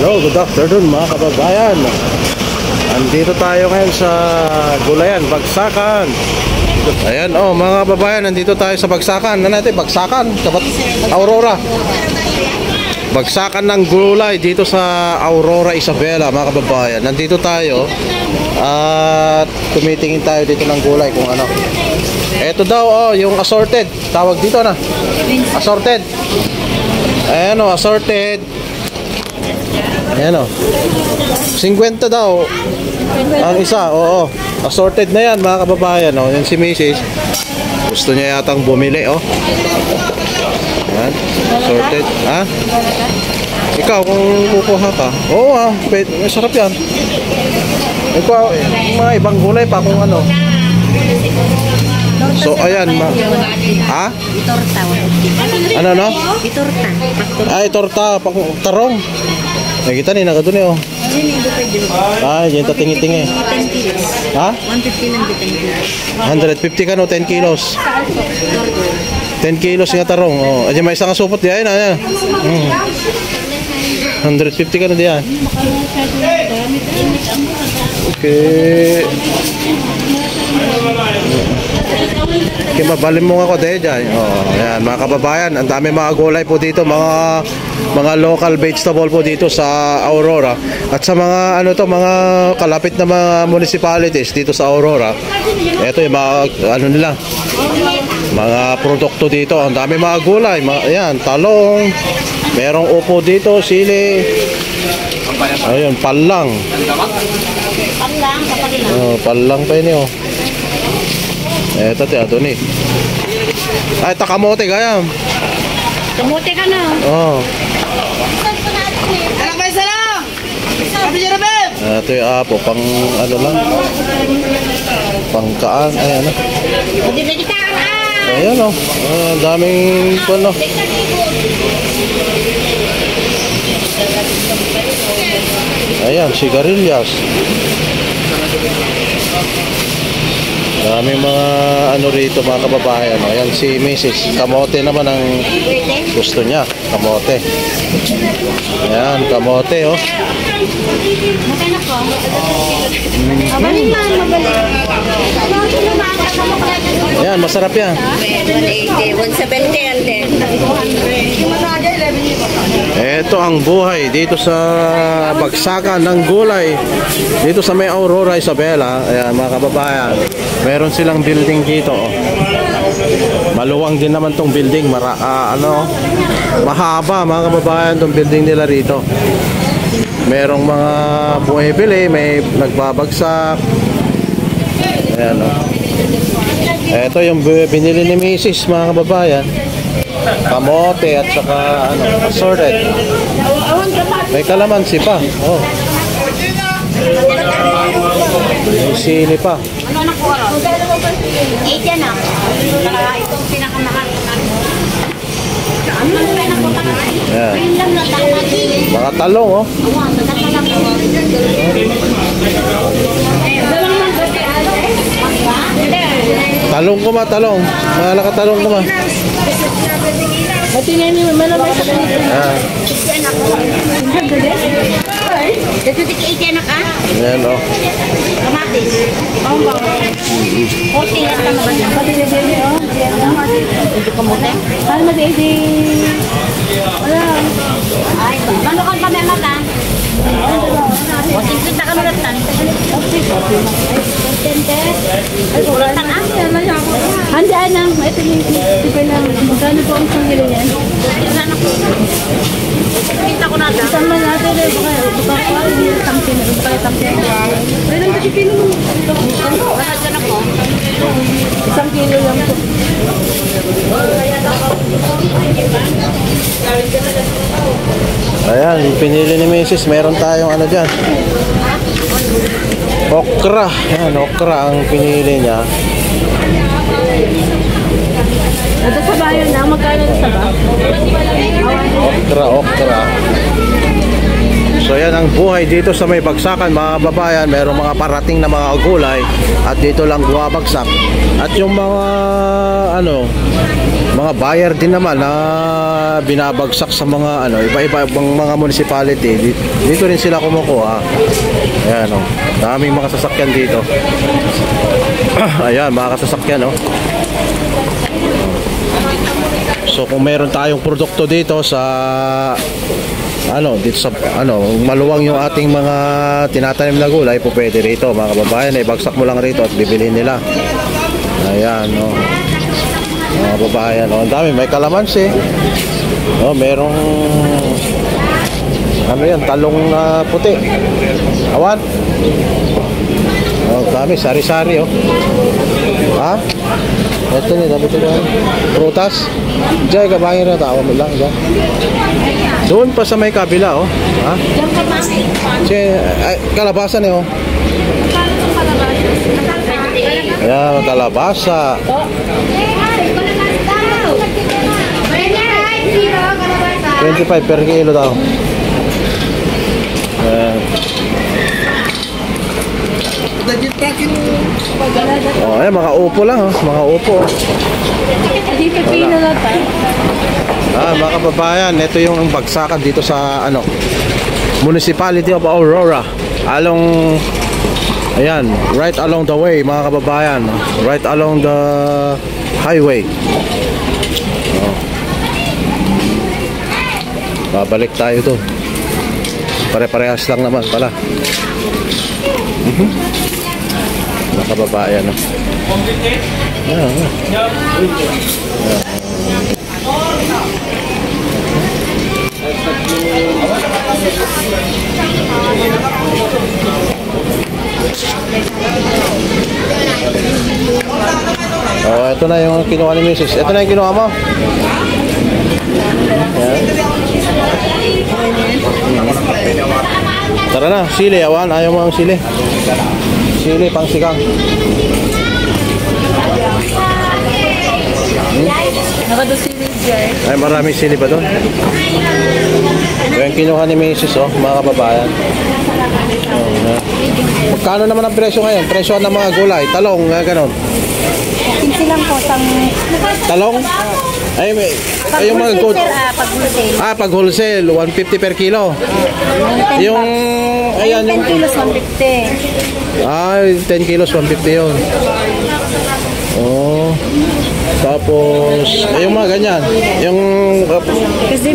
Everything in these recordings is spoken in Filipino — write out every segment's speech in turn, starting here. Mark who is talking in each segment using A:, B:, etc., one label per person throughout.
A: Hello, good afternoon mga kababayan. Andito tayo ngayon sa Gulayan, Bagsakan. Ayan, mga kababayan, nandito tayo sa Bagsakan. Ano natin? Bagsakan, Aurora. Bagsakan ng gulay dito sa Aurora, Isabela, mga kababayan. Nandito tayo at tumitingin tayo dito ng gulay kung ano. Ito daw, yung assorted. Tawag dito na. Assorted. Ayan, assorted. Ayan, 50 daw ang isa. Oo, assorted na yan mga kababayan. Yan si Mrs. Gusto niya yatang bumili. Ayan, assorted. Ha? Ikaw kung kukuha ka. Oo, masarap yan. Ikaw, mga ibang gulay pa kung ano. So ayan, ha?
B: Itorta.
A: Ano no?
B: Itorta.
A: Ay, torta, tarong. Nakita ni nakadun eh. Ay, yan tatingi-tingi.
B: 10 kilos.
A: Ha?
B: 150 lang dito.
A: 150 ka no, 10 kilos. 10 kilos nga tarong. Ay, may isang supot diyan. Ayan. 150 ka no diyan. Okay. Okay, mabalin mo ako dyan. Ayan, mga kababayan, ang dami mga gulay po dito, mga local vegetable po dito sa Aurora. At sa mga mga kalapit na mga municipalities dito sa Aurora. Ito yung mga nila. Mga produkto dito, ang dami mga gulay, ayan, talong, merong upo dito, sili. Ayun, palang. Palang pa yun eto ito ni. Ay, takamote kaya.
B: Kamote ka na. Alam ba isa lang? Sabi niya Rabel.
A: Ito yung apo, pang lang. Pangkaan, ay
B: Hindi na kita
A: ayan daming ayan, sigarilyas. Daming mga rito mga kababayan. Ayan si Mrs. Kamote naman ang gusto niya. Kamote. Ayan, kamote
B: Magkano po? Mabalin man, mabalin.
A: Ayan, masarap yan.
B: 180, 170 and then 200.
A: Ito ang buhay dito sa Bagsakan ng gulay. Dito sa may Aurora, Isabela. Ayan mga kababayan. Meron silang building dito. Maluwang din naman tong building. Mahaba mga kababayan tong building nila rito. Merong mga bumibili, may nagbabagsak. Ayan Ito yung binili ni Mrs. mga kababayan. Kamote at saka assorted. May kalamansi pa. May sili pa.
B: Ano na po? 8 na. Itong pinakamahal.
A: Ayan. Mga talong Talong ko talong. Mahal ka talong ko
B: Matingin niyo, malamay sa kanila. Dito tika anak
A: Ayan
B: Kamatis. Kote yan ka naman. Kote na bebe Ito kamote. Ano mati wala. Ay, mano kang kami mata? Simple ka malatan. Handaan na. Ito yung magkano po ang sangili yan? Ano po? Kita ko natin. Saan man natin eh. Baka tamsin. Meron ba si kilo mo? Wala dyan ako. 1 kilo lang po.
A: Ayan, pinili ni Mrs. Meron tayong dyan. Okra. Ayan, okra ang pinili niya.
B: Ito sa bayan na. Magkano sa ba?
A: Okra. So yan ang buhay dito sa may bagsakan mga kababayan. Merong mga parating na mga gulay at dito lang bumabagsak. At yung mga mga buyer din naman na binabagsak sa mga iba-iba mga municipality. Dito rin sila kumukuha. Ayan daming mga sasakyan dito. Ayan mga kasasakyan So kung meron tayong produkto dito sa dito sa maluwang yung ating mga tinatanim na gulay, po pwede rito mga kababayan, ibagsak mo lang rito at bibilhin nila. Ayan mga kababayan, ang dami, may kalamansi, merong talong na puti, awan, dami, sari-sari ito ni dapat ito prutas diyan kabayan na tawa mo lang diyan. Doon pa sa may kabila kalabasan ayan kalabasa 25 per kilo daw. Ayan, mga upo lang mga upo. Mga kababayan, ito yung bagsakan dito sa Municipality of Aurora. Ayan, right along the way mga kababayan, right along the highway. Babalik tayo to. Pare-parehas lang naman pala. Mga kababayan ito na yung kinuha ni Mrs. Ito na yung kinuha mo. Tara na, sili awan. Ayaw mo ang sili. Sili pang sigang. Ay, maraming sili ba doon? Yung kinuha ni Mrs. mga kababayan. Magkano naman ang presyo ngayon? Presyo ng mga gulay, talong, ganon.
B: 15 lang po
A: talong? Ay, yung mga good. Pag wholesale 150 per kilo. Yung ayan,
B: 10 kilos 150.
A: Ay, 10 kilos 150 yun. Tapos yung mga ganyan, yung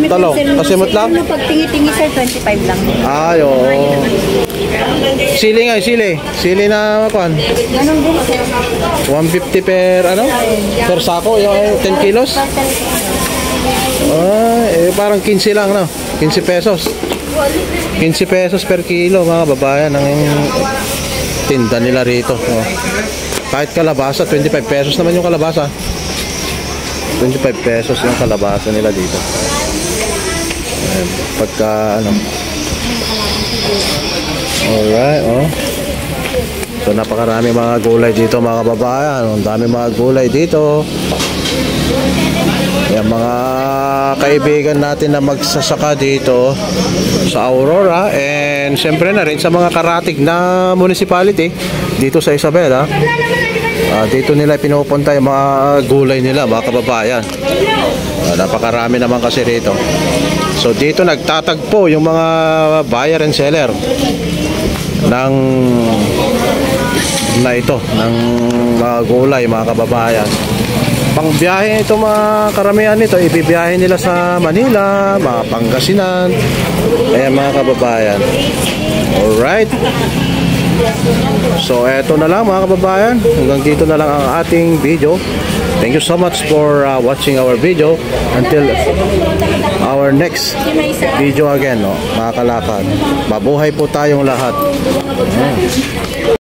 A: talong, kasimot lang.
B: Pag tingi-tingi sir, 25 lang.
A: Ay, sili nga, sili na kuan. 150 per per sako, yung 10 kilos. Parang 15 lang 15 pesos. 15 pesos per kilo mga babayan ang tinda nila rito. Kahit kalabasa, 25 pesos naman yung kalabasa. 25 pesos yung kalabasa nila dito. Pagka alright, so napakarami mga gulay dito mga kababayan. Ang dami mga gulay dito. Yan mga kaibigan natin na magsasaka dito sa Aurora, and siyempre na rin sa mga karatig na municipality dito sa Isabela. Dito nila pinupunta yung mga gulay nila mga kababayan. Napakarami naman kasi rito. So dito nagtatagpo yung mga buyer and seller ng mga gulay mga kababayan. Pangbiyahe ito mga karamihan nito, ibibiyahe nila sa Manila, mga Pangasinan. Ayan mga kababayan. Alright. So eto na lang mga kababayan, hanggang dito na lang ang ating video. Thank you so much for watching our video. Until our next video again, mga kalakad. Mabuhay po tayong lahat.